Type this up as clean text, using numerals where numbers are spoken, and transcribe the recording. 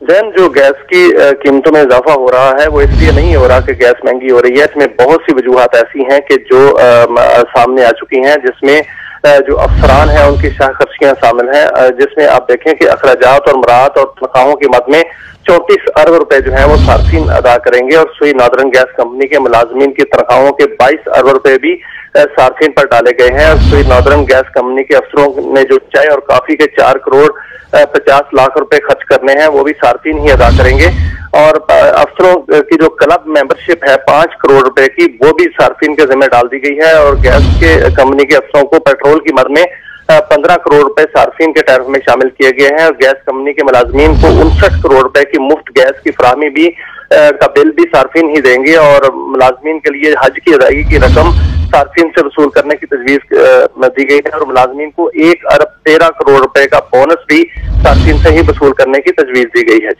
जैन जो गैस की कीमतों में इजाफा हो रहा है वो इसलिए नहीं हो रहा कि गैस महंगी हो रही है। इसमें बहुत सी वजूहात ऐसी हैं कि जो सामने आ चुकी हैं, जिसमें जो अफसरान हैं उनकी शाह खर्चियां शामिल हैं, जिसमें आप देखें कि अखराजात और मराहत और तनख्वाहों की मद में 34 अरब रुपए जो हैं वो सार्फिन अदा करेंगे और सुई नॉर्दर्न गैस कंपनी के मुलाजमीन की तनख्वाहों के 22 अरब रुपए भी सार्फिन पर डाले गए हैं। और सुई नॉर्दर्न गैस कंपनी के अफसरों ने जो चाय और कॉफी के 4 करोड़ 50 लाख रुपए खर्च करने हैं वो भी सार्फिन ही अदा करेंगे। और अफसरों की जो क्लब मेंबरशिप है 5 करोड़ रुपए की, वो भी सार्फिन के जिम्मे डाल दी गई है। और गैस के कंपनी के अफसरों को पेट्रोल की मद में 15 करोड़ रुपए सार्फिन के टैरिफ में शामिल किए गए हैं। और गैस कंपनी के मुलाजमीन को 59 करोड़ रुपए की मुफ्त गैस की फराहमी भी का बिल भी सार्फिन ही देंगे। और मुलाजमीन के लिए हज की अदायगी की रकम सार्फिन से वसूल करने की तजवीज दी गई है। और मुलाजमीन को 1 अरब 13 करोड़ रुपए का बोनस भी सार्फिन से ही वसूल करने की तजवीज दी गई है।